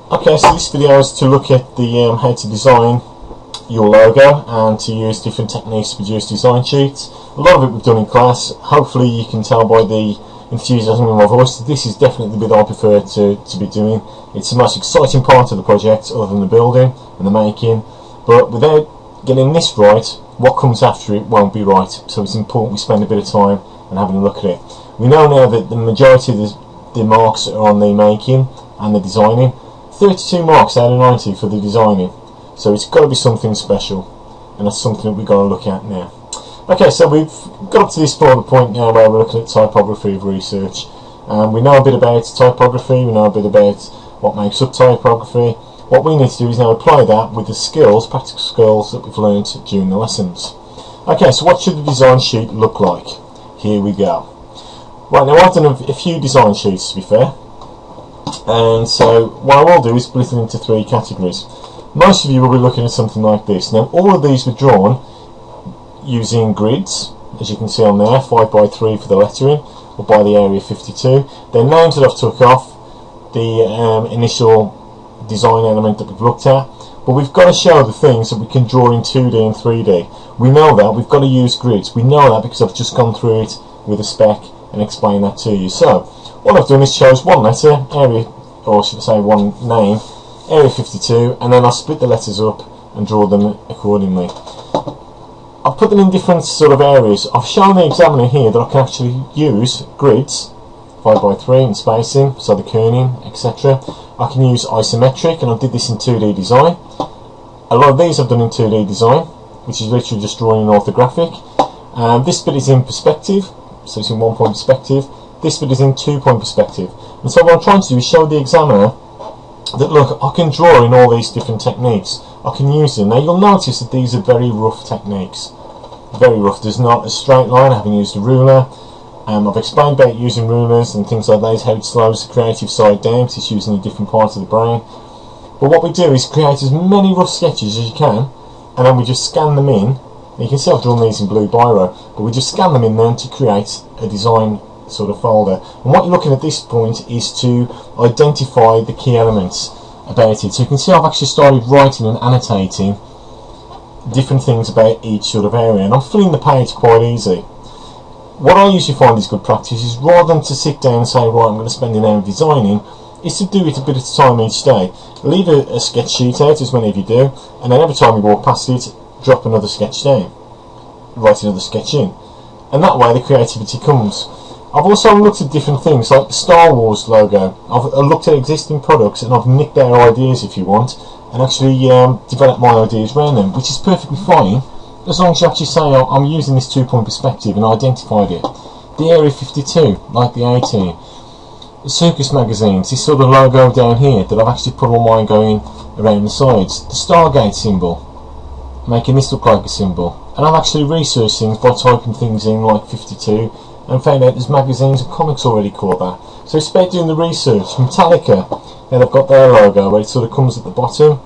Okay, so this video is to look at the how to design your logo and to use different techniques to produce design sheets. A lot of it we've done in class. Hopefully you can tell by the enthusiasm in my voice that this is definitely the bit I prefer to be doing. It's the most exciting part of the project other than the building and the making, but without getting this right, what comes after it won't be right. So it's important we spend a bit of time and having a look at it. We know now that the majority of the marks are on the making and the designing. 32 marks out of 90 for the designing, so it's got to be something special, and that's something that we've got to look at now. Okay, so we've got up to this point now where we're looking at typography of research, and we know a bit about typography, we know a bit about what makes up typography. What we need to do is now apply that with the skills, practical skills that we've learned during the lessons. Okay, so what should the design sheet look like? Here we go. Right, now I've done a few design sheets, to be fair. And so what I will do is split it into three categories. Most of you will be looking at something like this. Now all of these were drawn using grids, as you can see on there, 5x3 for the lettering, or by the area 52. They're names that I've took off the initial design element that we've looked at, but we've got to show the things that we can draw in 2D and 3D. We know that, we've got to use grids. We know that because I've just gone through it with a spec and explained that to you. So what I've done is chose one letter, area, or should I say one name, area 52, and then I split the letters up and draw them accordingly. I've put them in different sort of areas. I've shown the examiner here that I can actually use grids, 5x3 and spacing, so the kerning, etc. I can use isometric, and I did this in 2D design. A lot of these I've done in 2D design, which is literally just drawing an orthographic. This bit is in perspective, so it's in 1-point perspective. This bit is in 2-point perspective. And so what I'm trying to do is show the examiner that, look, I can draw in all these different techniques. I can use them. Now you'll notice that these are very rough techniques. Very rough. There's not a straight line. I haven't used a ruler. I've explained about using rulers and things like that, how it slows the creative side down because it's using a different part of the brain. But what we do is create as many rough sketches as you can, and then we just scan them in. And you can see I've drawn these in blue biro, but we just scan them in then to create a design sort of folder. And what you're looking at this point is to identify the key elements about it. So you can see I've actually started writing and annotating different things about each sort of area, and I'm filling the page quite easy. What I usually find is good practice is, rather than to sit down and say, right, I'm going to spend an hour designing, is to do it a bit at a time each day. Leave a sketch sheet out, as many of you do, and then every time you walk past it, drop another sketch down, write another sketch in, and that way the creativity comes. I've also looked at different things like the Star Wars logo. I've looked at existing products and I've nicked their ideas, if you want, and actually developed my ideas around them, which is perfectly fine as long as you actually say, oh, I'm using this 2-point perspective and identified it. The area 52, like the 18. The circus magazines, this sort of logo down here that I've actually put all mine going around the sides. The Stargate symbol, making this look like a symbol. And I've actually researched things by typing things in like 52 and found out there's magazines and comics already called that. So it's about doing the research. Metallica, then I've got their logo where it sort of comes at the bottom,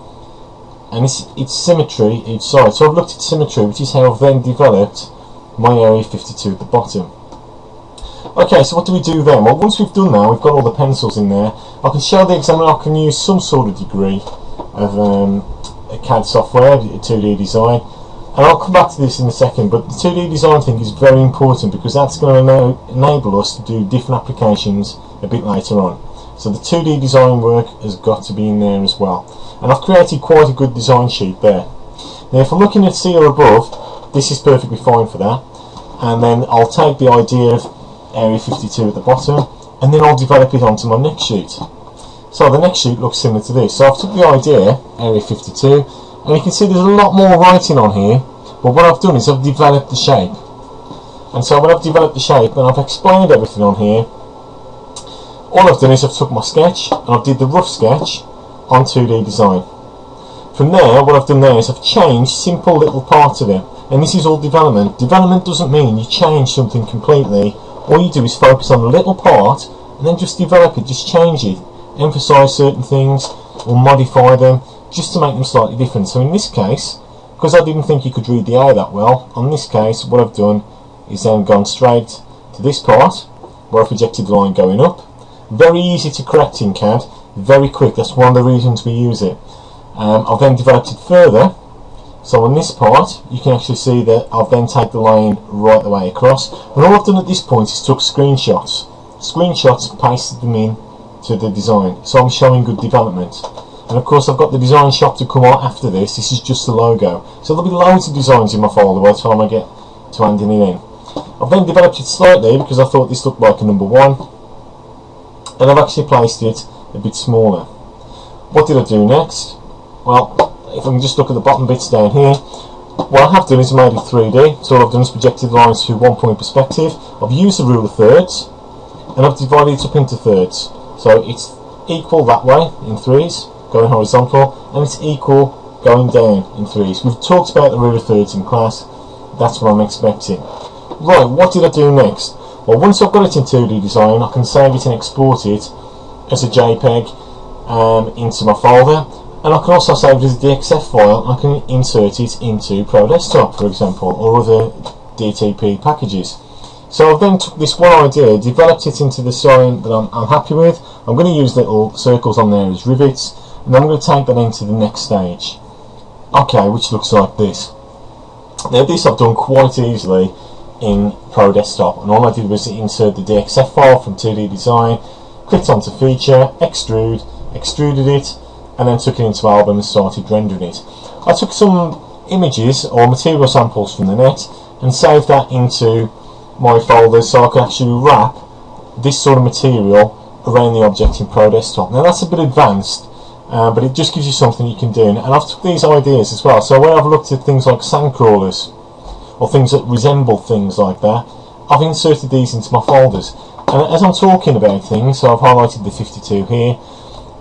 and it's symmetry each side. So I've looked at symmetry, which is how I've then developed my area 52 at the bottom. Okay, so what do we do then? Well, once we've done that, we've got all the pencils in there. I can show the examiner I can use some sort of degree of CAD software, 2D design, and I'll come back to this in a second, but the 2D design thing is very important because that's going to enable us to do different applications a bit later on. So the 2D design work has got to be in there as well. And I've created quite a good design sheet there. Now if I'm looking at C or above, this is perfectly fine for that. And then I'll take the idea of area 52 at the bottom, and then I'll develop it onto my next sheet. So the next sheet looks similar to this. So I've took the idea, area 52, and you can see there's a lot more writing on here, but what I've done is I've developed the shape. And so when I've developed the shape and I've explained everything on here, all I've done is I've took my sketch and I've did the rough sketch on 2D design. From there, what I've done there is I've changed simple little parts of it, and this is all development. Development doesn't mean you change something completely. All you do is focus on a little part and then just develop it, just change it, emphasize certain things or modify them just to make them slightly different. So in this case, because I didn't think you could read the A that well, on this case what I've done is then gone straight to this part where I've projected the line going up, Very easy to correct in CAD, very quick. That's one of the reasons we use it. I've then developed it further. So on this part, you can actually see that I've then taken the line right the way across. And all I've done at this point is took screenshots. Pasted them in to the design. So I'm showing good development. And of course I've got the design shop to come on after this. This is just the logo. So there'll be loads of designs in my folder by the time I get to handing it in. I've then developed it slightly because I thought this looked like a number 1. And I've actually placed it a bit smaller. What did I do next? Well, if I can just look at the bottom bits down here, what I have done is made it 3D. So all I've done is projected the lines through 1 point perspective. I've used the rule of thirds, and I've divided it up into thirds. So it's equal that way in 3s, going horizontal, and it's equal going down in 3s. We've talked about the rule of thirds in class. That's what I'm expecting. Right, what did I do next? Well, once I've got it in 2D design, I can save it and export it as a JPEG into my folder. And I can also save it as a DXF file. I can insert it into Pro Desktop, for example, or other DTP packages. So I've then took this one idea, developed it into the design that I'm happy with. I'm going to use little circles on there as rivets, and I'm going to take that into the next stage. Okay, which looks like this. Now this I've done quite easily in Pro Desktop, and all I did was insert the DXF file from 2D design, clicked onto feature, extrude, extruded it, and then took it into album and started rendering it. I took some images or material samples from the net and saved that into my folder so I could actually wrap this sort of material around the object in Pro Desktop. Now that's a bit advanced, but it just gives you something you can do. And I've took these ideas as well. So when I've looked at things like sand crawlers or things that resemble things like that, I've inserted these into my folders. And as I'm talking about things, so I've highlighted the 52 here,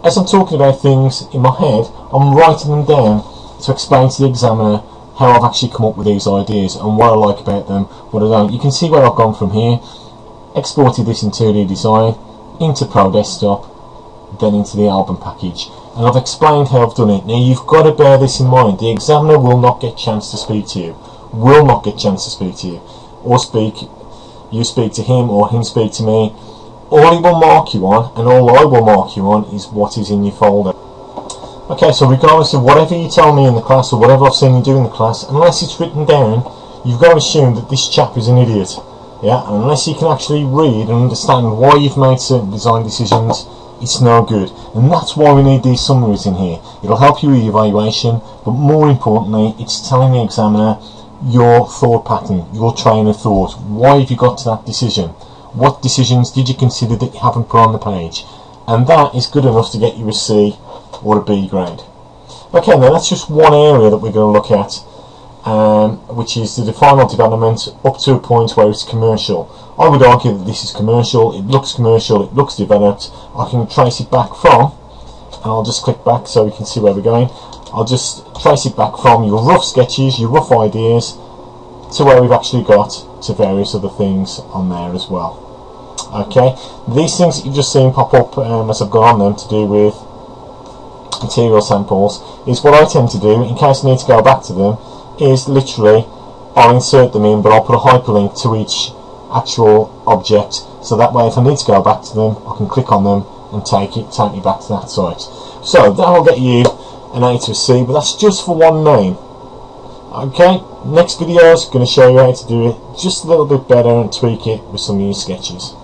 as I'm talking about things in my head, I'm writing them down to explain to the examiner how I've actually come up with these ideas and what I like about them, what I don't. You can see where I've gone from here. Exported this in 2D design into Pro Desktop, then into the album package, and I've explained how I've done it. Now you've got to bear this in mind. The examiner will not get a chance to speak to you, will not get a chance to speak to you, or you speak to him or him speak to me. All he will mark you on, and all I will mark you on, is what is in your folder. Okay, so regardless of whatever you tell me in the class or whatever I've seen you do in the class, unless it's written down, you've got to assume that this chap is an idiot. Yeah, and unless you can actually read and understand why you've made certain design decisions, it's no good. And that's why we need these summaries in here. It'll help you with your evaluation, but more importantly, it's telling the examiner your thought pattern, your train of thought. Why have you got to that decision? What decisions did you consider that you haven't put on the page? And that is good enough to get you a C or a B grade. Okay, now that's just one area that we're going to look at, which is the final development up to a point where it's commercial. I would argue that this is commercial, it looks developed. I can trace it back from, and I'll just click back so we can see where we're going. I'll just trace it back from your rough sketches, your rough ideas, to where we've actually got to various other things on there as well. Okay, these things that you've just seen pop up as I've gone on them to do with material samples is what I tend to do in case I need to go back to them. Is literally I'll insert them in, but I'll put a hyperlink to each actual object, so that way if I need to go back to them I can click on them and take me back to that site. So that'll get you an A to a C, but that's just for one name. Okay, next video is going to show you how to do it just a little bit better and tweak it with some new sketches.